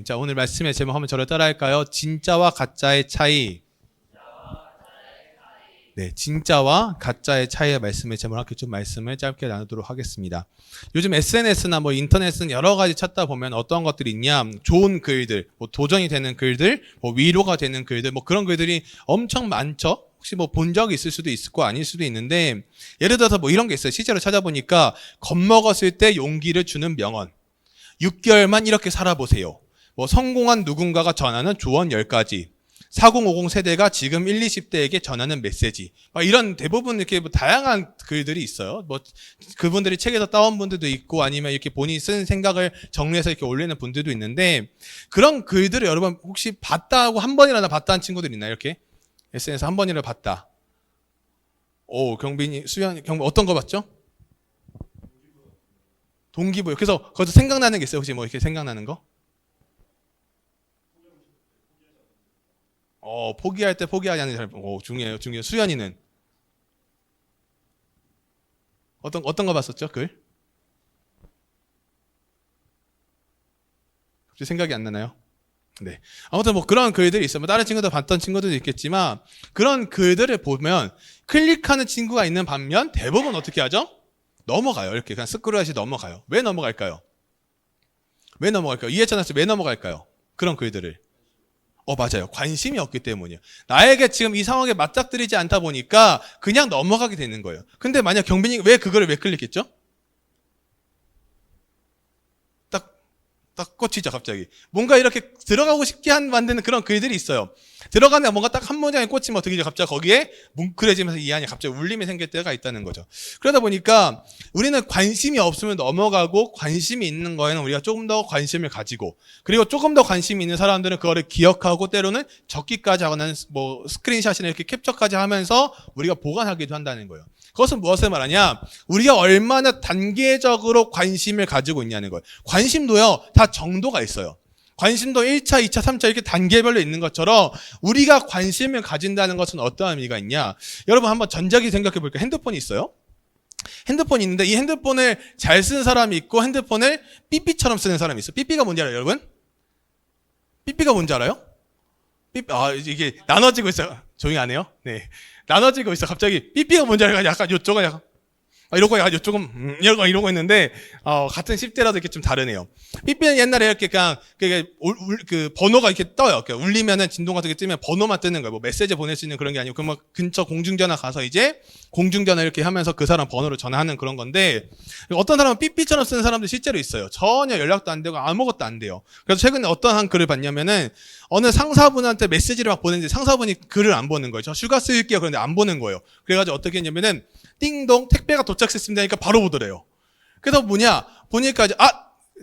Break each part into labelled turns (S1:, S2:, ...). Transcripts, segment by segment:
S1: 자, 오늘 말씀의 제목 한번 저를 따라할까요? 진짜와 가짜의 차이. 네, 진짜와 가짜의 차이의 말씀의 제목을 이렇게 좀 말씀을 짧게 나누도록 하겠습니다. 요즘 SNS나 뭐 인터넷은 여러 가지 찾다 보면 어떤 것들이 있냐, 좋은 글들, 뭐 도전이 되는 글들, 뭐 위로가 되는 글들, 뭐 그런 글들이 엄청 많죠. 혹시 뭐 본 적이 있을 수도 있고 아닐 수도 있는데, 예를 들어서 뭐 이런 게 있어요. 실제로 찾아보니까 겁먹었을 때 용기를 주는 명언, 6개월만 이렇게 살아보세요. 뭐 성공한 누군가가 전하는 조언 10가지, 4050 세대가 지금 1, 20대에게 전하는 메시지, 이런 대부분 이렇게 뭐 다양한 글들이 있어요. 뭐 그분들이 책에서 따온 분들도 있고 아니면 이렇게 본인이 쓴 생각을 정리해서 이렇게 올리는 분들도 있는데, 그런 글들을 여러분 혹시 봤다 하고 한 번이라도 봤다는 친구들 있나요? 이렇게 SNS 한 번이라도 봤다. 오, 경빈이, 수현, 경빈 어떤 거 봤죠? 동기부여. 그래서 거기서 생각나는 게 있어요? 혹시 뭐 이렇게 생각나는 거? 포기할 때 포기하지 않는 사람. 중요해요. 수연이는 어떤 거 봤었죠? 글? 혹시 생각이 안 나나요? 네. 아무튼 뭐 그런 글들이 있어요. 뭐 다른 친구들 봤던 친구들도 있겠지만, 그런 글들을 보면 클릭하는 친구가 있는 반면 대부분 어떻게 하죠? 넘어가요. 이렇게 그냥 스크롤하시 넘어가요. 왜 넘어갈까요? 왜 넘어갈까요? 이해찬 씨 왜 넘어갈까요? 그런 글들을. 맞아요. 관심이 없기 때문이에요. 나에게 지금 이 상황에 맞닥뜨리지 않다 보니까 그냥 넘어가게 되는 거예요. 근데 만약 경빈이 그거를 왜 클릭했죠? 딱 꽂히죠, 갑자기. 뭔가 이렇게 들어가고 싶게 만드는 그런 글들이 있어요. 들어가면 뭔가 딱 한 문장에 꽂히면 어떻게 되죠? 갑자기 거기에 뭉클해지면서 이 안에 갑자기 울림이 생길 때가 있다는 거죠. 그러다 보니까 우리는 관심이 없으면 넘어가고, 관심이 있는 거에는 우리가 조금 더 관심을 가지고, 그리고 조금 더 관심이 있는 사람들은 그거를 기억하고 때로는 적기까지 하거나 뭐 스크린샷이나 이렇게 캡처까지 하면서 우리가 보관하기도 한다는 거예요. 그것은 무엇을 말하냐? 우리가 얼마나 단계적으로 관심을 가지고 있냐는 거예요. 관심도요, 다 정도가 있어요. 관심도 1차, 2차, 3차 이렇게 단계별로 있는 것처럼 우리가 관심을 가진다는 것은 어떠한 의미가 있냐? 여러분 한번 전작이 생각해 볼게요. 핸드폰이 있어요. 핸드폰이 있는데 이 핸드폰을 잘 쓰는 사람이 있고 핸드폰을 삐삐처럼 쓰는 사람이 있어요. 삐삐가 뭔지 알아요, 여러분? 삐삐가 뭔지 알아요? 이게 나눠지고 있어요. 조용히 안 해요? 네. 나눠지고 있어. 갑자기 삐삐가 뭔지 알아요? 약간 요쪽은 약간 이러고 약간 요쪽은 이러고 있는데, 같은 10대라도 이렇게 좀 다르네요. 삐삐는 옛날에 이렇게 그냥 그 번호가 이렇게 떠요. 이렇게 울리면은 진동 같은 게 뜨면 번호만 뜨는 거예요. 뭐 메시지 보낼 수 있는 그런 게 아니고, 그뭐 근처 공중전화 가서 이제 공중전화 이렇게 하면서 그 사람 번호를 전화하는 그런 건데, 어떤 사람은 삐삐처럼 쓰는 사람들이 실제로 있어요. 전혀 연락도 안 되고 아무것도 안 돼요. 그래서 최근에 어떤 한 글을 봤냐면은, 어느 상사분한테 메시지를 막 보냈는데 상사분이 글을 안 보는 거예요. 저 휴가 쓸게요. 그런데 안 보는 거예요. 그래가지고 어떻게 했냐면은, 띵동 택배가 도착했습니다 하니까 바로 보더래요. 그래서 보니까 이제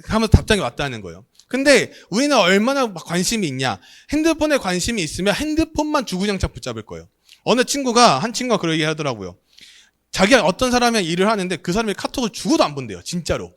S1: 하면서 답장이 왔다는 거예요. 근데 우리는 얼마나 관심이 있냐? 핸드폰에 관심이 있으면 핸드폰만 주구장창 붙잡을 거예요. 한 친구가 그런 얘기 하더라고요. 자기가 어떤 사람이랑 일을 하는데 그 사람이 카톡을 주고도 안 본대요. 진짜로.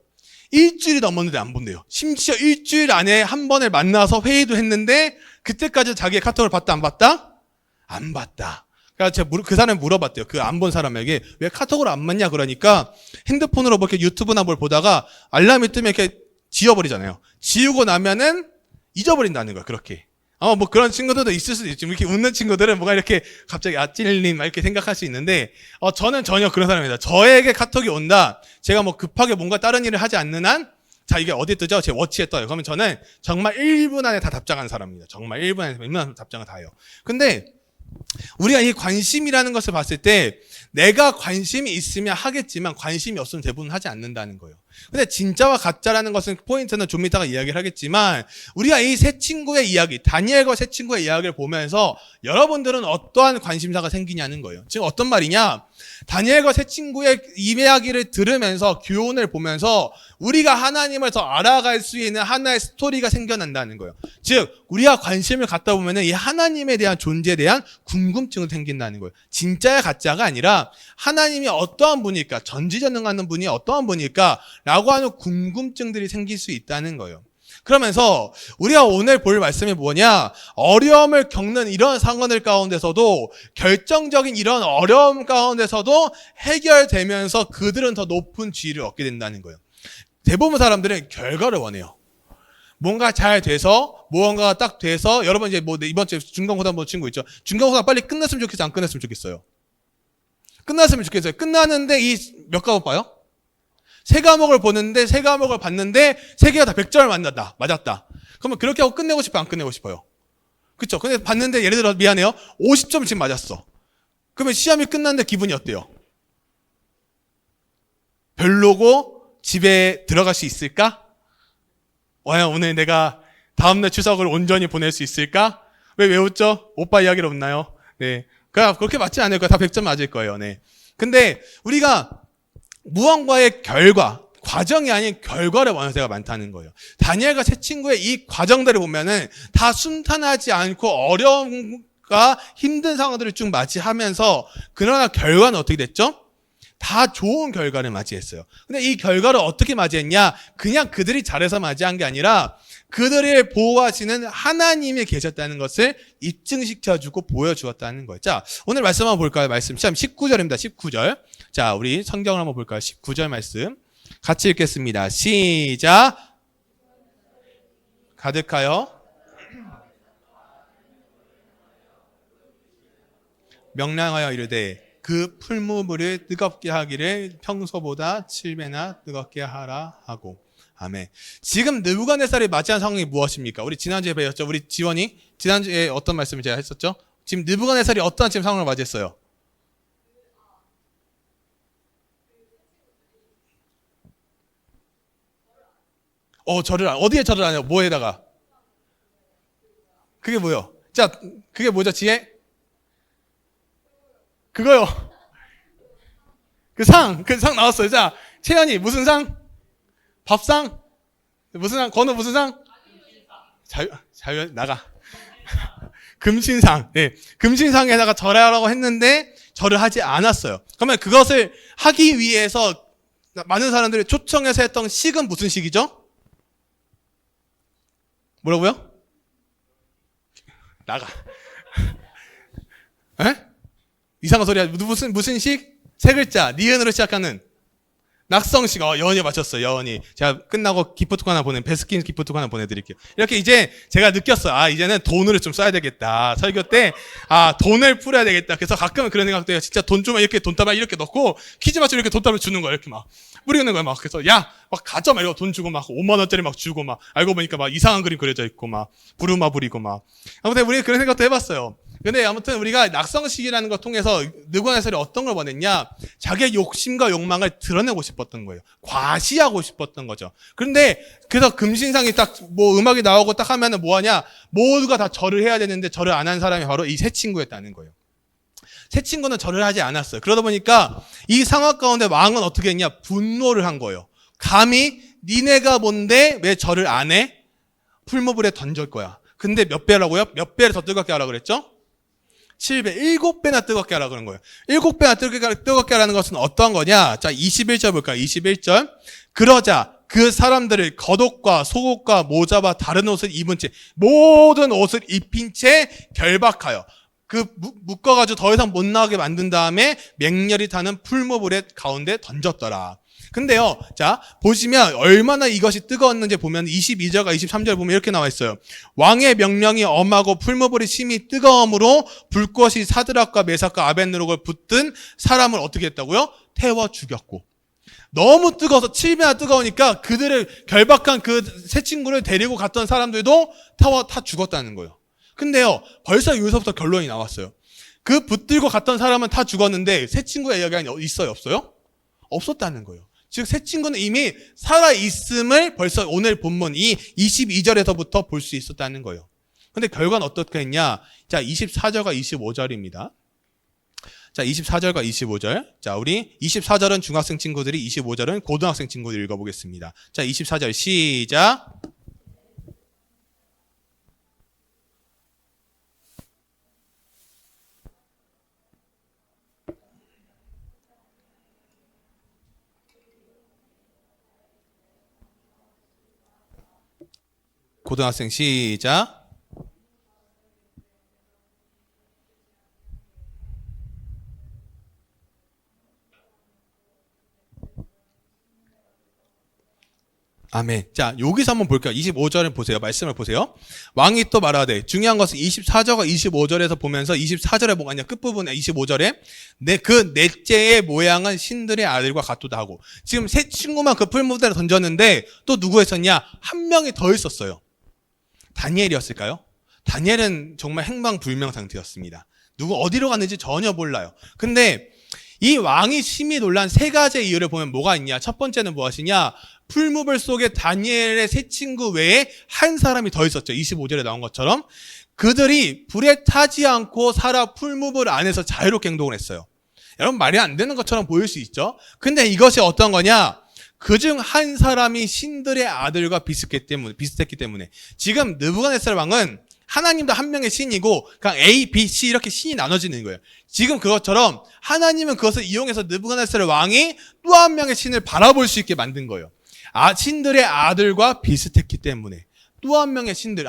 S1: 일주일이 넘었는데 안 본대요. 심지어 일주일 안에 한 번을 만나서 회의도 했는데 그때까지 자기의 카톡을 봤다 안 봤다? 안 봤다. 그러니까 제가 그 사람이 물어봤대요. 그 안 본 사람에게 왜 카톡을 안 봤냐 그러니까, 핸드폰으로 뭐 이렇게 유튜브나 뭘 보다가 알람이 뜨면 이렇게 지워버리잖아요. 지우고 나면은 잊어버린다는 거예요. 그렇게. 뭐 그런 친구들도 있을 수도 있지. 이렇게 웃는 친구들은 뭔가 이렇게 갑자기 찔림 이렇게 생각할 수 있는데, 저는 전혀 그런 사람입니다. 저에게 카톡이 온다. 제가 뭐 급하게 뭔가 다른 일을 하지 않는 한, 자, 이게 어디 뜨죠? 제 워치에 떠요. 그러면 저는 정말 1분 안에 다 답장하는 사람입니다. 정말 1분 안에 답장을 다 해요. 근데 우리가 이 관심이라는 것을 봤을 때, 내가 관심이 있으면 하겠지만 관심이 없으면 대부분 하지 않는다는 거예요. 근데 진짜와 가짜라는 것은 포인트는 좀 이따가 이야기를 하겠지만, 우리가 이 세 친구의 이야기, 다니엘과 세 친구의 이야기를 보면서 여러분들은 어떠한 관심사가 생기냐는 거예요. 지금 어떤 말이냐? 다니엘과 세 친구의 이야기를 들으면서, 교훈을 보면서 우리가 하나님을 더 알아갈 수 있는 하나의 스토리가 생겨난다는 거예요. 즉 우리가 관심을 갖다 보면 이 하나님에 대한 존재에 대한 궁금증이 생긴다는 거예요. 진짜야 가짜가 아니라 하나님이 어떠한 분일까, 전지전능하는 분이 어떠한 분일까 라고 하는 궁금증들이 생길 수 있다는 거예요. 그러면서 우리가 오늘 볼 말씀이 뭐냐? 어려움을 겪는 이런 상황들 가운데서도, 결정적인 이런 어려움 가운데서도 해결되면서 그들은 더 높은 지위를 얻게 된다는 거예요. 대부분 사람들은 결과를 원해요. 뭔가 잘 돼서 무언가가 딱 돼서 여러분 이제 뭐 이번 주에 중간고사 친구 있죠. 중간고사 빨리 끝났으면 좋겠어요, 안 끝났으면 좋겠어요? 끝났으면 좋겠어요. 끝나는데 이 몇 과목 봐요? 세 과목을 보는데 세 과목을 봤는데 세 개가 다 100점을 맞았다. 그러면 그렇게 하고 끝내고 싶어요, 안 끝내고 싶어요? 그쵸? 근데 봤는데 예를 들어 미안해요, 50점 지금 맞았어. 그러면 시험이 끝났는데 기분이 어때요? 별로고 집에 들어갈 수 있을까? 와요, 오늘 내가 다음날 추석을 온전히 보낼 수 있을까? 왜 웃죠? 오빠 이야기로 웃나요? 네. 그렇게 맞지 않을 거예요. 다 100점 맞을 거예요. 네. 근데 우리가 무언가의 결과, 과정이 아닌 결과를 원하는 데가 많다는 거예요. 다니엘과 세 친구의 이 과정들을 보면은 다 순탄하지 않고 어려움과 힘든 상황들을 쭉 맞이하면서 그러나 결과는 어떻게 됐죠? 다 좋은 결과를 맞이했어요. 근데 이 결과를 어떻게 맞이했냐? 그냥 그들이 잘해서 맞이한 게 아니라 그들을 보호하시는 하나님이 계셨다는 것을 입증시켜주고 보여주었다는 거예요. 자, 오늘 말씀 한번 볼까요? 말씀 시험 19절입니다. 19절. 자, 우리 성경을 한번 볼까요? 19절 말씀. 같이 읽겠습니다. 시작. 가득하여 명랑하여 이르되 그 풀무불을 뜨겁게 하기를 평소보다 7배나 뜨겁게 하라 하고. 아멘. 지금 느부갓네살이 맞이한 상황이 무엇입니까? 우리 지난주에 배웠죠? 우리 지원이 지난주에 어떤 말씀을 제가 했었죠? 지금 느부갓네살이 어떠한 지금 상황을 맞이했어요? 어디에 절을 안 해요? 뭐에다가? 그게 뭐요? 자, 그게 뭐죠? 지혜? 그거요. 그 상 나왔어요. 자, 채연이 무슨 상? 밥상? 무슨 상? 건우 무슨 상? 자유 나가. 금신상. 네. 금신상에다가 절하라고 했는데 절을 하지 않았어요. 그러면 그것을 하기 위해서 많은 사람들이 초청해서 했던 식은 무슨 식이죠? 뭐라고요? 나가. 에? 이상한 소리야. 무슨 식? 세 글자. 니은으로 시작하는 낙성식. 여원이 맞췄어요. 여원이. 제가 끝나고 기프트콘 하나 베스킨 기프트콘 하나 보내드릴게요. 이렇게 이제 제가 느꼈어요. 이제는 돈을 좀 써야 되겠다. 설교 때, 돈을 풀어야 되겠다. 그래서 가끔은 그런 생각도 해요. 진짜 돈 좀 이렇게 돈다발 이렇게 넣고 퀴즈 맞추면 이렇게 돈다발 주는 거예요. 이렇게 막. 뿌리는 거예요. 막. 그래서 막 가져 막 이러고 돈 주고 막 5만 원짜리 막 주고 막 알고 보니까 막 이상한 그림 그려져 있고 막 부르마 부리고 막. 아무튼 우리 그런 생각도 해봤어요. 근데 아무튼 우리가 낙성식이라는 걸 통해서 느부갓네살이 어떤 걸 원했냐? 자기의 욕심과 욕망을 드러내고 싶었던 거예요. 과시하고 싶었던 거죠. 그런데 그래서 금신상이 딱 뭐 음악이 나오고 딱 하면은 뭐 하냐? 모두가 다 절을 해야 되는데 절을 안 한 사람이 바로 이 세 친구였다는 거예요. 세 친구는 절을 하지 않았어요. 그러다 보니까 이 상황 가운데 왕은 어떻게 했냐? 분노를 한 거예요. 감히 니네가 뭔데 왜 절을 안 해? 풀무불에 던질 거야. 근데 몇 배라고요? 몇 배를 더 뜨겁게 하라고 그랬죠? 7배, 7배나 뜨겁게 하라고 그런 거예요. 7배나 뜨겁게 하라는 것은 어떤 거냐? 자, 21절 볼까요? 21절. 그러자 그 사람들을 겉옷과 속옷과 모자와 다른 옷을 입은 채 모든 옷을 입힌 채 결박하여 묶어가지고 더 이상 못 나가게 만든 다음에 맹렬히 타는 풀무불의 가운데 던졌더라. 근데요, 자, 보시면 얼마나 이것이 뜨거웠는지 보면 22절과 23절 보면 이렇게 나와 있어요. 왕의 명령이 엄하고 풀무불이 심히 뜨거움으로 불꽃이 사드락과 메삭과 아벳느고를 붙든 사람을 어떻게 했다고요? 태워 죽였고. 너무 뜨거워서 7배나 뜨거우니까 그들을 결박한 그 세 친구를 데리고 갔던 사람들도 타 죽었다는 거예요. 근데요, 벌써 여기서부터 결론이 나왔어요. 그 붙들고 갔던 사람은 다 죽었는데 세 친구의 이야기가 있어요, 없어요? 없었다는 거예요. 즉, 세 친구는 이미 살아있음을 벌써 오늘 본문 이 22절에서부터 볼 수 있었다는 거예요. 근데 결과는 어떻게 했냐? 자, 24절과 25절입니다. 자, 24절과 25절. 자, 우리 24절은 중학생 친구들이, 25절은 고등학생 친구들이 읽어보겠습니다. 자, 24절 시작. 고등학생 시작. 아멘. 자, 여기서 한번 볼게요. 25절을 보세요. 말씀을 보세요. 왕이 또 말하되, 중요한 것은 24절과 25절에서 보면서 24절에 뭐가 있냐, 끝부분에 25절에 그 넷째의 모양은 신들의 아들과 같도다 하고, 지금 세 친구만 그 풀무대로 던졌는데 또 누구 있었냐? 한 명이 더 있었어요. 다니엘이었을까요? 다니엘은 정말 행방불명 상태였습니다. 누구 어디로 갔는지 전혀 몰라요. 근데 이 왕이 심히 놀란 세 가지의 이유를 보면 뭐가 있냐? 첫 번째는 무엇이냐? 풀무불 속에 다니엘의 세 친구 외에 한 사람이 더 있었죠. 25절에 나온 것처럼. 그들이 불에 타지 않고 살아 풀무불 안에서 자유롭게 행동을 했어요. 여러분, 말이 안 되는 것처럼 보일 수 있죠. 근데 이것이 어떤 거냐? 그중 한 사람이 신들의 아들과 비슷했기 때문에 지금 느부갓네살 왕은 하나님도 한 명의 신이고 그냥 A, B, C 이렇게 신이 나눠지는 거예요. 지금 그것처럼 하나님은 그것을 이용해서 느부갓네살 왕이 또 한 명의 신을 바라볼 수 있게 만든 거예요. 신들의 아들과 비슷했기 때문에 또 한 명의 신들,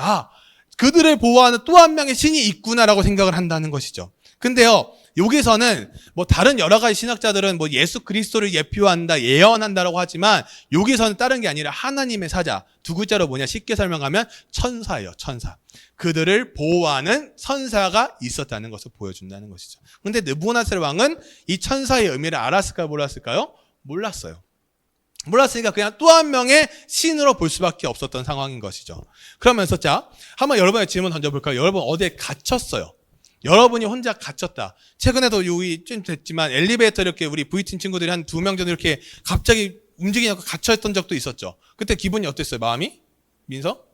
S1: 그들을 보호하는 또 한 명의 신이 있구나라고 생각을 한다는 것이죠. 근데요, 여기서는 뭐 다른 여러 가지 신학자들은 뭐 예수 그리스도를 예표한다, 예언한다라고 하지만 여기서는 다른 게 아니라 하나님의 사자, 두 글자로 뭐냐 쉽게 설명하면 천사예요, 천사. 그들을 보호하는 선사가 있었다는 것을 보여준다는 것이죠. 근데 느부갓네살 왕은 이 천사의 의미를 알았을까요, 몰랐을까요? 몰랐어요. 몰랐으니까 그냥 또 한 명의 신으로 볼 수밖에 없었던 상황인 것이죠. 그러면서 자, 한번 여러분의 질문 던져볼까요? 여러분 어디에 갇혔어요? 여러분이 혼자 갇혔다. 최근에도 여기 좀 됐지만 엘리베이터 이렇게 우리 V팀 친구들이 한 2명 정도 이렇게 갑자기 움직이지 않고 갇혀있던 적도 있었죠. 그때 기분이 어땠어요? 마음이? 민서?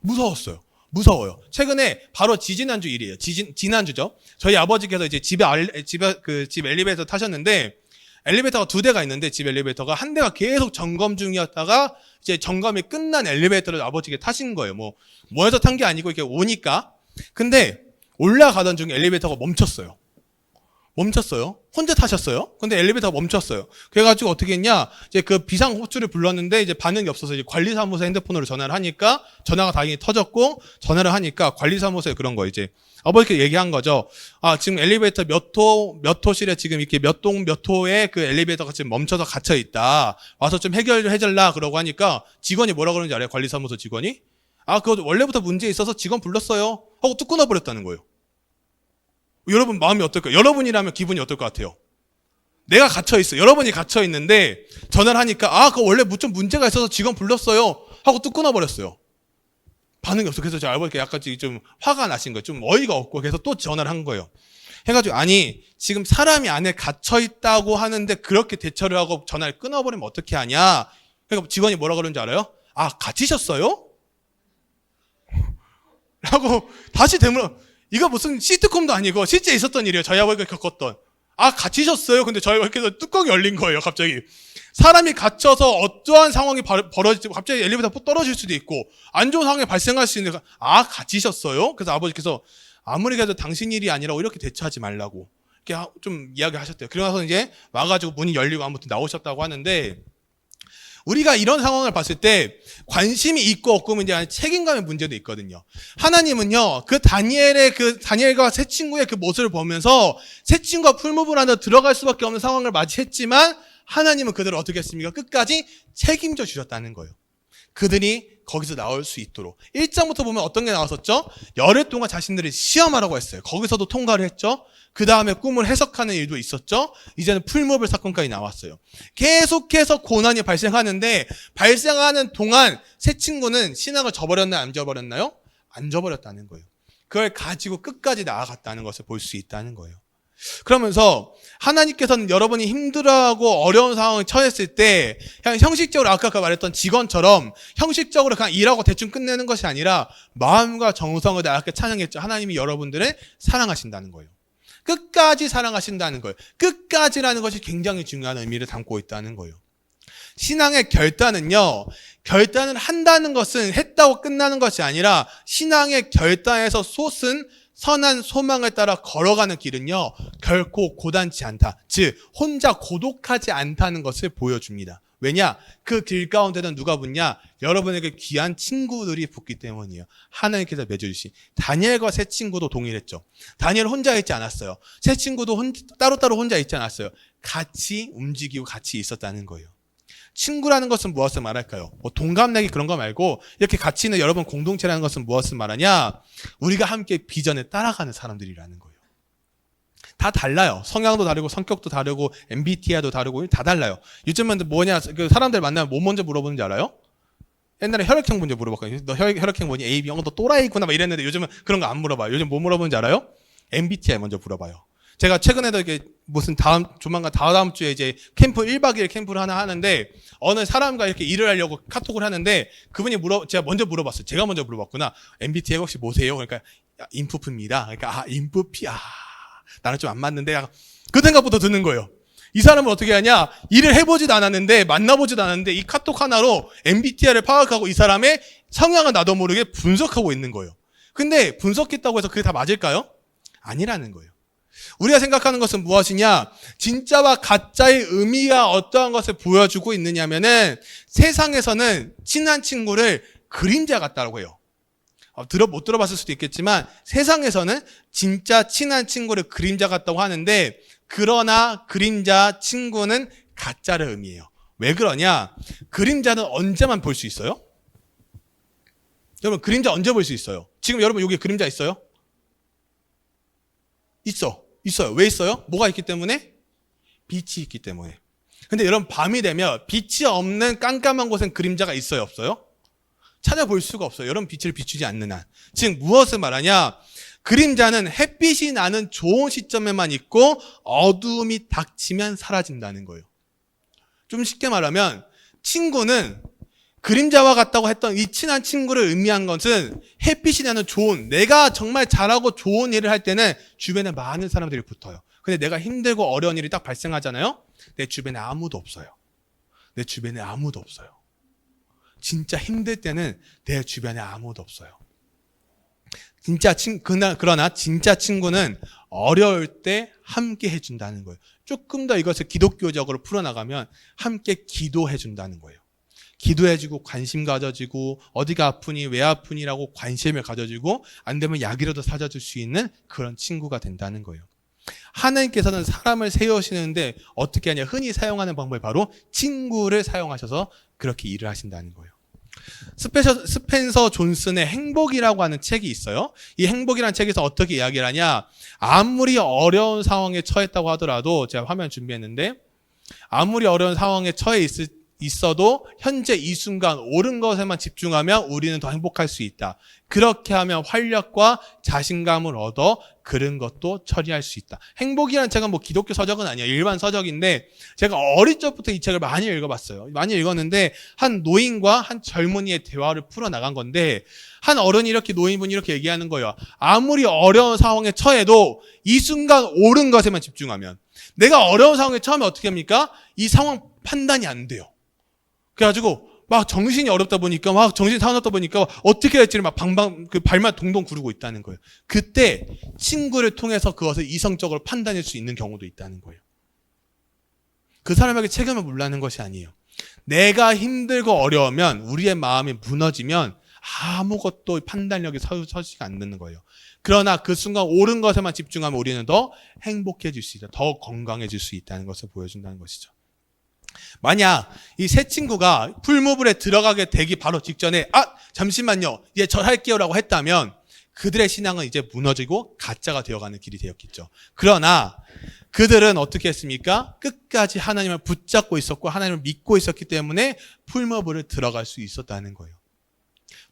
S1: 무서웠어요. 무서워요. 최근에 바로 지지난주 일이에요. 지난주죠. 저희 아버지께서 이제 집 엘리베이터 타셨는데 엘리베이터가 2대가 있는데 집 엘리베이터가 한 대가 계속 점검 중이었다가 이제 점검이 끝난 엘리베이터를 아버지께 타신 거예요. 뭐해서 탄 게 아니고 이렇게 오니까. 근데 올라가던 중에 엘리베이터가 멈췄어요. 혼자 타셨어요. 근데 엘리베이터가 멈췄어요. 그래가지고 어떻게 했냐? 이제 그 비상호출을 불렀는데 이제 반응이 없어서 이제 관리사무소 핸드폰으로 전화를 하니까 전화가 다행히 터졌고 전화를 하니까 관리사무소에 그런 거 이제 아버지께 얘기한 거죠. 지금 엘리베이터 몇 호실에 지금 이렇게 몇 호에 그 엘리베이터가 지금 멈춰서 갇혀 있다. 와서 좀 해결해달라 그러고 하니까 직원이 뭐라 그러는지 알아요? 관리사무소 직원이? 그거 원래부터 문제 있어서 직원 불렀어요. 하고 뚝 끊어버렸다는 거예요. 여러분 마음이 어떨까요? 여러분이라면 기분이 어떨 것 같아요? 내가 갇혀있어요. 여러분이 갇혀있는데 전화를 하니까 그거 원래 좀 문제가 있어서 직원 불렀어요. 하고 뚝 끊어버렸어요. 반응이 없어. 그래서 저 알아보니까 약간 좀 화가 나신 거예요. 좀 어이가 없고 그래서 또 전화를 한 거예요. 해가지고 지금 사람이 안에 갇혀있다고 하는데 그렇게 대처를 하고 전화를 끊어버리면 어떻게 하냐. 그러니까 직원이 뭐라 그러는지 알아요? 갇히셨어요? 라고 다시 되물어. 이거 무슨 시트콤도 아니고 실제 있었던 일이에요. 저희 아버지가 겪었던. 갇히셨어요? 근데 저희 아버지께서 뚜껑이 열린 거예요. 갑자기. 사람이 갇혀서 어떠한 상황이 벌어질지 갑자기 엘리베이터 떨어질 수도 있고 안 좋은 상황이 발생할 수 있는데 갇히셨어요? 그래서 아버지께서 아무리 그래도 당신 일이 아니라 이렇게 대처하지 말라고 이렇게 좀 이야기하셨대요. 그러고서 이제 와가지고 문이 열리고 아무튼 나오셨다고 하는데 우리가 이런 상황을 봤을 때 관심이 있고 없고는 이제 책임감의 문제도 있거든요. 하나님은요, 다니엘과 세 친구의 그 모습을 보면서 세 친구가 풀무불 안에 들어갈 수밖에 없는 상황을 맞이했지만 하나님은 그들을 어떻게 했습니까? 끝까지 책임져 주셨다는 거예요. 그들이 거기서 나올 수 있도록. 1장부터 보면 어떤 게 나왔었죠? 열흘 동안 자신들이 시험하라고 했어요. 거기서도 통과를 했죠. 그 다음에 꿈을 해석하는 일도 있었죠. 이제는 풀무불 사건까지 나왔어요. 계속해서 고난이 발생하는데 발생하는 동안 세 친구는 신앙을 저버렸나요? 안 저버렸나요? 안 저버렸다는 거예요. 그걸 가지고 끝까지 나아갔다는 것을 볼 수 있다는 거예요. 그러면서 하나님께서는 여러분이 힘들어하고 어려운 상황에 처했을 때 그냥 형식적으로 아까 말했던 직원처럼 형식적으로 그냥 일하고 대충 끝내는 것이 아니라 마음과 정성을 다하게 찬양했죠. 하나님이 여러분들을 사랑하신다는 거예요. 끝까지 사랑하신다는 거예요. 끝까지라는 것이 굉장히 중요한 의미를 담고 있다는 거예요. 신앙의 결단을 한다는 것은 했다고 끝나는 것이 아니라 신앙의 결단에서 솟은 선한 소망을 따라 걸어가는 길은요, 결코 고단치 않다. 즉, 혼자 고독하지 않다는 것을 보여줍니다. 왜냐? 그 길 가운데는 누가 붙냐? 여러분에게 귀한 친구들이 붙기 때문이에요. 하나님께서 맺어주신. 다니엘과 세 친구도 동일했죠. 다니엘 혼자 있지 않았어요. 세 친구도 따로따로 혼자 있지 않았어요. 같이 움직이고 같이 있었다는 거예요. 친구라는 것은 무엇을 말할까요? 뭐 동갑내기 그런 거 말고 이렇게 같이 있는 여러분 공동체라는 것은 무엇을 말하냐? 우리가 함께 비전에 따라가는 사람들이라는 거예요. 다 달라요. 성향도 다르고 성격도 다르고 MBTI도 다르고 다 달라요. 요즘은 뭐냐, 그 사람들 만나면 뭐 먼저 물어보는지 알아요? 옛날에 혈액형 먼저 물어봤거든요. 너 혈액형 뭐니? AB, 너 또라이구나 막 이랬는데 요즘은 그런 거 안 물어봐요. 요즘 뭐 물어보는지 알아요? MBTI 먼저 물어봐요. 제가 최근에도 이게 무슨 조만간 다음 주에 이제 캠프 1박 2일 캠프를 하나 하는데 어느 사람과 이렇게 일을 하려고 카톡을 하는데 그분이 제가 먼저 물어봤어요. 제가 먼저 물어봤구나. MBTI 혹시 뭐세요? 그러니까 인프피입니다. 그러니까 인프피, 나는 좀 안 맞는데 그 생각부터 드는 거예요. 이 사람은 어떻게 하냐? 일을 해보지도 않았는데 만나보지도 않았는데 이 카톡 하나로 MBTI를 파악하고 이 사람의 성향을 나도 모르게 분석하고 있는 거예요. 근데 분석했다고 해서 그게 다 맞을까요? 아니라는 거예요. 우리가 생각하는 것은 무엇이냐? 진짜와 가짜의 의미가 어떠한 것을 보여주고 있느냐면은 세상에서는 친한 친구를 그림자 같다고 해요. 못 들어봤을 수도 있겠지만 세상에서는 진짜 친한 친구를 그림자 같다고 하는데 그러나 그림자 친구는 가짜를 의미해요. 왜 그러냐? 그림자는 언제만 볼 수 있어요? 여러분 그림자 언제 볼 수 있어요? 지금 여러분 여기 그림자 있어요? 있어요. 왜 있어요? 뭐가 있기 때문에? 빛이 있기 때문에. 근데 여러분 밤이 되면 빛이 없는 깜깜한 곳엔 그림자가 있어요? 없어요? 찾아볼 수가 없어요. 여러분 빛을 비추지 않는 한. 즉 무엇을 말하냐? 그림자는 햇빛이 나는 좋은 시점에만 있고 어두움이 닥치면 사라진다는 거예요. 좀 쉽게 말하면 친구는 그림자와 같다고 했던 이 친한 친구를 의미한 것은 햇빛이 나는 좋은, 내가 정말 잘하고 좋은 일을 할 때는 주변에 많은 사람들이 붙어요. 근데 내가 힘들고 어려운 일이 딱 발생하잖아요. 내 주변에 아무도 없어요. 내 주변에 아무도 없어요. 진짜 힘들 때는 내 주변에 아무도 없어요. 그러나 진짜 친구는 어려울 때 함께 해준다는 거예요. 조금 더 이것을 기독교적으로 풀어나가면 함께 기도해준다는 거예요. 기도해주고 관심 가져주고 어디가 아프니 왜 아프니라고 관심을 가져주고 안 되면 약이라도 사줘줄 수 있는 그런 친구가 된다는 거예요. 하나님께서는 사람을 세우시는데 어떻게 하냐? 흔히 사용하는 방법이 바로 친구를 사용하셔서 그렇게 일을 하신다는 거예요. 스펜서 존슨의 행복이라고 하는 책이 있어요. 이 행복이라는 책에서 어떻게 이야기를 하냐? 아무리 어려운 상황에 처했다고 하더라도 제가 화면 준비했는데 아무리 어려운 상황에 처해 있어도 현재 이 순간 옳은 것에만 집중하면 우리는 더 행복할 수 있다. 그렇게 하면 활력과 자신감을 얻어 그런 것도 처리할 수 있다. 행복이라는 책은 뭐 기독교 서적은 아니에요. 일반 서적인데 제가 어릴 적부터 이 책을 많이 읽어봤어요. 많이 읽었는데 한 노인과 한 젊은이의 대화를 풀어나간 건데 한 어른이 이렇게 노인분이 이렇게 얘기하는 거예요. 아무리 어려운 상황에 처해도 이 순간 옳은 것에만 집중하면 내가 어려운 상황에 처하면 어떻게 합니까? 이 상황 판단이 안 돼요. 그래가지고 막 정신이 어렵다 보니까 막 정신 사납다 보니까 어떻게 할지를 막 발만 동동 구르고 있다는 거예요. 그때 친구를 통해서 그것을 이성적으로 판단할 수 있는 경우도 있다는 거예요. 그 사람에게 책임을 물라는 것이 아니에요. 내가 힘들고 어려우면 우리의 마음이 무너지면 아무것도 판단력이 서지가 않는 거예요. 그러나 그 순간 옳은 것에만 집중하면 우리는 더 행복해질 수 있다. 더 건강해질 수 있다는 것을 보여준다는 것이죠. 만약 이 새 친구가 풀무불에 들어가게 되기 바로 직전에 잠시만요. 이제 저 할게요라고 했다면 그들의 신앙은 이제 무너지고 가짜가 되어가는 길이 되었겠죠. 그러나 그들은 어떻게 했습니까? 끝까지 하나님을 붙잡고 있었고 하나님을 믿고 있었기 때문에 풀무불을 들어갈 수 있었다는 거예요.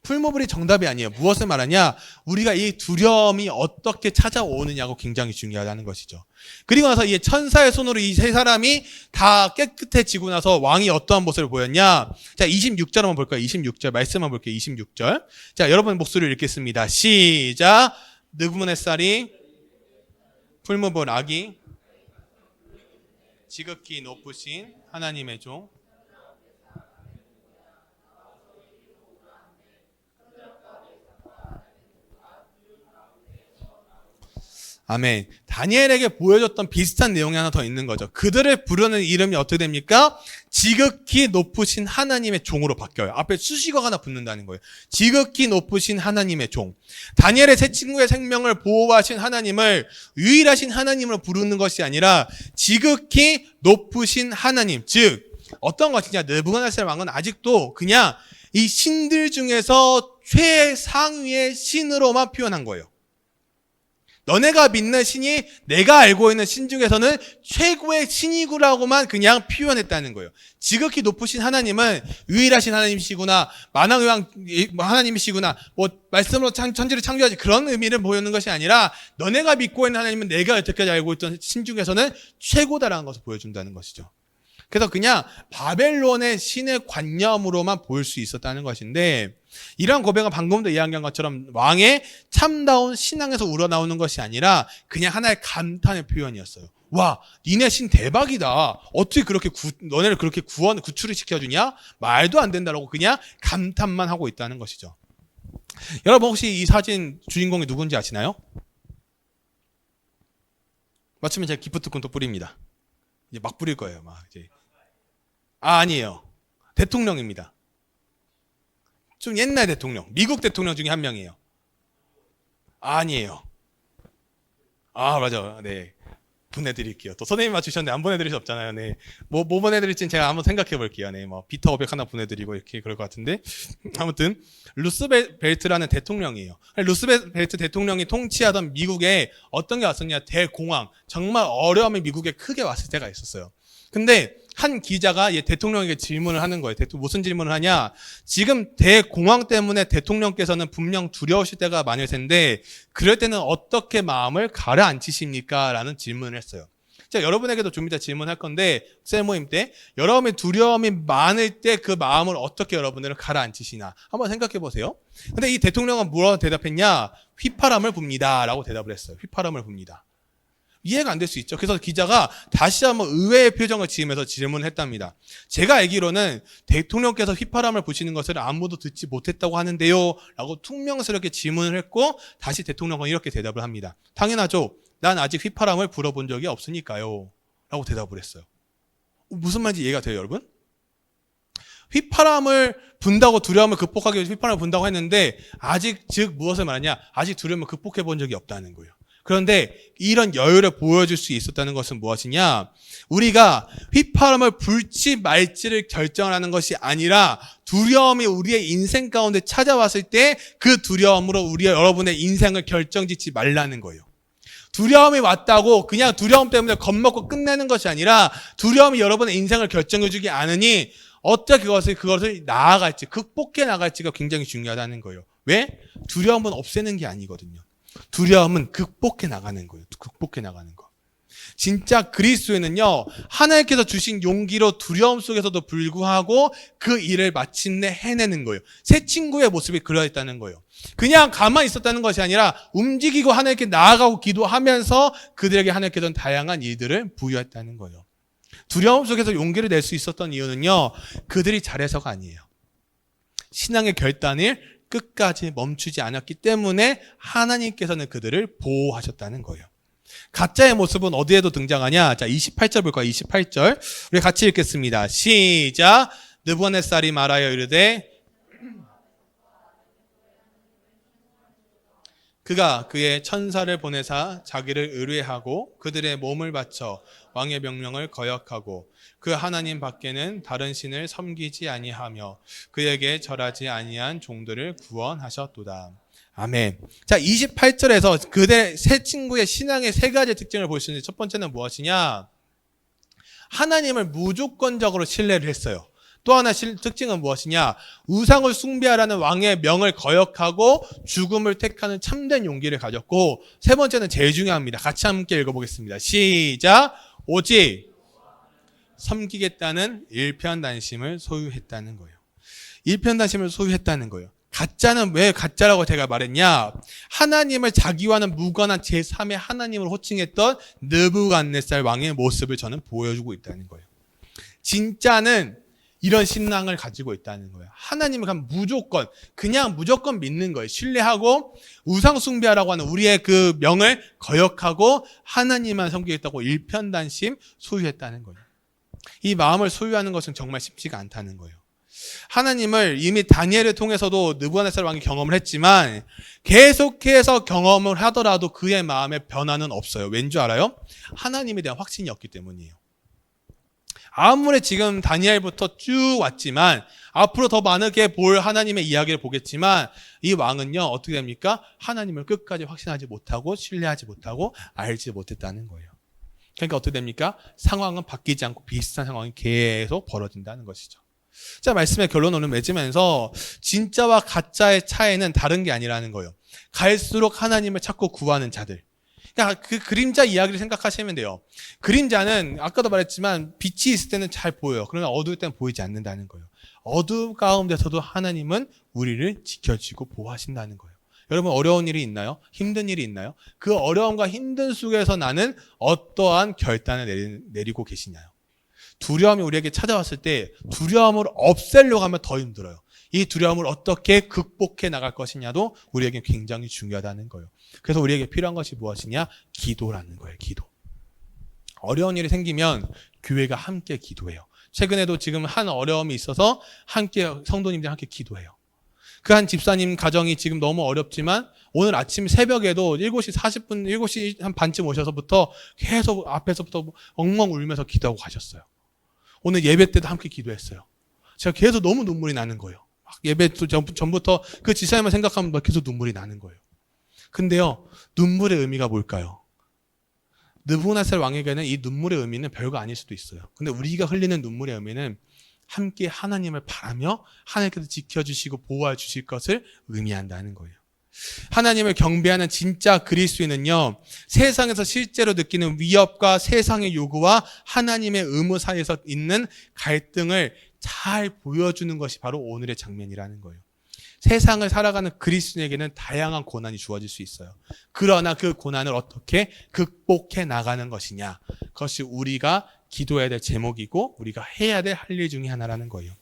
S1: 풀무불이 정답이 아니에요. 무엇을 말하냐? 우리가 이 두려움이 어떻게 찾아오느냐고 굉장히 중요하다는 것이죠. 그리고 나서 이 천사의 손으로 이 세 사람이 다 깨끗해지고 나서 왕이 어떠한 모습을 보였냐? 자, 26절 한번 볼까요? 26절 말씀 한번 볼게요. 26절. 자, 여러분 목소리를 읽겠습니다. 시작. 느부갓네살이 풀무불 아기 지극히 높으신 하나님의 종 아멘. 다니엘에게 보여줬던 비슷한 내용이 하나 더 있는 거죠. 그들을 부르는 이름이 어떻게 됩니까? 지극히 높으신 하나님의 종으로 바뀌어요. 앞에 수식어가 하나 붙는다는 거예요. 지극히 높으신 하나님의 종. 다니엘의 새 친구의 생명을 보호하신 하나님을 유일하신 하나님으로 부르는 것이 아니라 지극히 높으신 하나님, 즉 어떤 것이냐? 느부갓네살 왕은 아직도 그냥 이 신들 중에서 최상위의 신으로만 표현한 거예요. 너네가 믿는 신이 내가 알고 있는 신 중에서는 최고의 신이구라고만 그냥 표현했다는 거예요. 지극히 높으신 하나님은 유일하신 하나님이시구나, 만왕의 하나님이시구나, 뭐 말씀으로 천지를 창조하지, 그런 의미를 보이는 것이 아니라 너네가 믿고 있는 하나님은 내가 여태까지 알고 있던 신 중에서는 최고다라는 것을 보여준다는 것이죠. 그래서 그냥 바벨론의 신의 관념으로만 보일 수 있었다는 것인데, 이러한 고백은 방금도 이야기한 것처럼 왕의 참다운 신앙에서 우러나오는 것이 아니라 그냥 하나의 감탄의 표현이었어요. 와, 니네 신 대박이다. 어떻게 그렇게 너네를 그렇게 구출을 시켜주냐? 말도 안 된다라고 그냥 감탄만 하고 있다는 것이죠. 여러분 혹시 이 사진 주인공이 누군지 아시나요? 맞추면 제가 기프트콘 또 뿌립니다. 이제 막 뿌릴 거예요. 막 이제. 아니에요. 대통령입니다. 좀 옛날 대통령, 미국 대통령 중에 한 명이에요. 아니에요. 맞아. 네. 보내드릴게요. 또 선생님 맞추셨는데 안 보내드릴 수 없잖아요. 네. 뭐 보내드릴지는 제가 한번 생각해 볼게요. 네. 뭐 비터 500 하나 보내드리고 이렇게 그럴 것 같은데. 아무튼, 루스벨트라는 대통령이에요. 루스벨트 대통령이 통치하던 미국에 어떤 게 왔었냐? 대공황. 정말 어려움이 미국에 크게 왔을 때가 있었어요. 근데 한 기자가 대통령에게 질문을 하는 거예요. 무슨 질문을 하냐? 지금 대공황 때문에 대통령께서는 분명 두려우실 때가 많을 텐데 그럴 때는 어떻게 마음을 가라앉히십니까? 라는 질문을 했어요. 제가 여러분에게도 좀 이따 질문할 건데 셀 모임 때 여러분의 두려움이 많을 때 그 마음을 어떻게 여러분들은 가라앉히시나 한번 생각해 보세요. 근데 이 대통령은 뭐라고 대답했냐? 휘파람을 붑니다 라고 대답을 했어요. 휘파람을 붑니다. 이해가 안 될 수 있죠. 그래서 기자가 다시 한번 의외의 표정을 지으면서 질문을 했답니다. 제가 알기로는 대통령께서 휘파람을 부시는 것을 아무도 듣지 못했다고 하는데요 라고 퉁명스럽게 질문을 했고 다시 대통령은 이렇게 대답을 합니다. 당연하죠. 난 아직 휘파람을 불어본 적이 없으니까요 라고 대답을 했어요. 무슨 말인지 이해가 돼요, 여러분? 휘파람을 분다고 두려움을 극복하기 위해서 휘파람을 분다고 했는데 아직 즉 무엇을 말하냐? 아직 두려움을 극복해 본 적이 없다는 거예요. 그런데 이런 여유를 보여줄 수 있었다는 것은 무엇이냐? 우리가 휘파람을 불지 말지를 결정하는 것이 아니라 두려움이 우리의 인생 가운데 찾아왔을 때 그 두려움으로 여러분의 인생을 결정짓지 말라는 거예요. 두려움이 왔다고 그냥 두려움 때문에 겁먹고 끝내는 것이 아니라 두려움이 여러분의 인생을 결정해주지 않으니 어떻게 그것을 나아갈지, 극복해 나갈지가 굉장히 중요하다는 거예요. 왜? 두려움은 없애는 게 아니거든요. 두려움은 극복해 나가는 거예요. 극복해 나가는 거. 진짜 그리스도인은요, 하나님께서 주신 용기로 두려움 속에서도 불구하고 그 일을 마침내 해내는 거예요. 새 친구의 모습이 그려있다는 거예요. 그냥 가만히 있었다는 것이 아니라 움직이고 하나님께 나아가고 기도하면서 그들에게 하나님께서는 다양한 일들을 부여했다는 거예요. 두려움 속에서 용기를 낼 수 있었던 이유는요, 그들이 잘해서가 아니에요. 신앙의 결단을 끝까지 멈추지 않았기 때문에 하나님께서는 그들을 보호하셨다는 거예요. 가짜의 모습은 어디에도 등장하냐? 자, 28절 볼 거예요. 28절. 우리 같이 읽겠습니다. 시작. 느부갓네살이 말하여 이르되 그가 그의 천사를 보내사 자기를 의뢰하고 그들의 몸을 바쳐 왕의 명령을 거역하고 그 하나님 밖에는 다른 신을 섬기지 아니하며 그에게 절하지 아니한 종들을 구원하셨도다. 아멘. 자, 28절에서 그대 세 친구의 신앙의 세 가지 특징을 볼 수 있는데 첫 번째는 무엇이냐? 하나님을 무조건적으로 신뢰를 했어요. 또 하나 특징은 무엇이냐? 우상을 숭배하라는 왕의 명을 거역하고 죽음을 택하는 참된 용기를 가졌고, 세 번째는 제일 중요합니다. 같이 함께 읽어보겠습니다. 시작. 오직 섬기겠다는 일편단심을 소유했다는 거예요. 일편단심을 소유했다는 거예요. 가짜는 왜 가짜라고 제가 말했냐? 하나님을 자기와는 무관한 제3의 하나님을 호칭했던 느부갓네살 왕의 모습을 저는 보여주고 있다는 거예요. 진짜는 이런 신앙을 가지고 있다는 거예요. 하나님을 그냥 무조건 믿는 거예요. 신뢰하고 우상 숭배하라고 하는 우리의 그 명을 거역하고 하나님만 섬기겠다고 일편단심 소유했다는 거예요. 이 마음을 소유하는 것은 정말 쉽지가 않다는 거예요. 하나님을 이미 다니엘을 통해서도 느부갓네살 왕이 경험을 했지만 계속해서 경험을 하더라도 그의 마음에 변화는 없어요. 왠 줄 알아요? 하나님에 대한 확신이 없기 때문이에요. 아무리 지금 다니엘부터 쭉 왔지만 앞으로 더 많게 볼 하나님의 이야기를 보겠지만 이 왕은요 어떻게 됩니까? 하나님을 끝까지 확신하지 못하고 신뢰하지 못하고 알지 못했다는 거예요. 그러니까 어떻게 됩니까? 상황은 바뀌지 않고 비슷한 상황이 계속 벌어진다는 것이죠. 자, 말씀의 결론을 맺으면서 진짜와 가짜의 차이는 다른 게 아니라는 거예요. 갈수록 하나님을 찾고 구하는 자들. 그러니까 그 그림자 이야기를 생각하시면 돼요. 그림자는 아까도 말했지만 빛이 있을 때는 잘 보여요. 그러나 어두울 때는 보이지 않는다는 거예요. 어두운 가운데서도 하나님은 우리를 지켜주고 보호하신다는 거예요. 여러분 어려운 일이 있나요? 힘든 일이 있나요? 그 어려움과 힘든 속에서 나는 어떠한 결단을 내리고 계시냐요? 두려움이 우리에게 찾아왔을 때 두려움을 없애려고 하면 더 힘들어요. 이 두려움을 어떻게 극복해 나갈 것이냐도 우리에게 굉장히 중요하다는 거예요. 그래서 우리에게 필요한 것이 무엇이냐? 기도라는 거예요. 기도. 어려운 일이 생기면 교회가 함께 기도해요. 최근에도 지금 한 어려움이 있어서 함께 성도님들 함께 기도해요. 그 한 집사님 가정이 지금 너무 어렵지만 오늘 아침 새벽에도 7시 40분, 7시 한 반쯤 오셔서부터 계속 앞에서부터 엉엉 울면서 기도하고 가셨어요. 오늘 예배 때도 함께 기도했어요. 제가 계속 너무 눈물이 나는 거예요. 막 예배 전부터 그 지사님만 생각하면 막 계속 눈물이 나는 거예요. 근데요, 눈물의 의미가 뭘까요? 느부갓네살 왕에게는 이 눈물의 의미는 별거 아닐 수도 있어요. 근데 우리가 흘리는 눈물의 의미는 함께 하나님을 바라며 하나님께서 지켜주시고 보호해 주실 것을 의미한다는 거예요. 하나님을 경배하는 진짜 그리스도인은요, 세상에서 실제로 느끼는 위협과 세상의 요구와 하나님의 의무 사이에서 있는 갈등을 잘 보여주는 것이 바로 오늘의 장면이라는 거예요. 세상을 살아가는 그리스도인에게는 다양한 고난이 주어질 수 있어요. 그러나 그 고난을 어떻게 극복해 나가는 것이냐, 그것이 우리가 기도해야 될 제목이고 우리가 해야 될 할 일 중에 하나라는 거예요.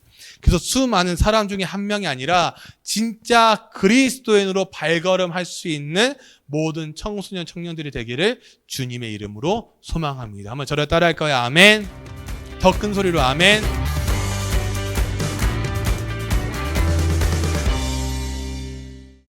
S1: 그래서 수많은 사람 중에 한 명이 아니라 진짜 그리스도인으로 발걸음할 수 있는 모든 청소년 청년들이 되기를 주님의 이름으로 소망합니다. 한번 저를 따라할까요? 아멘. 더 큰 소리로 아멘.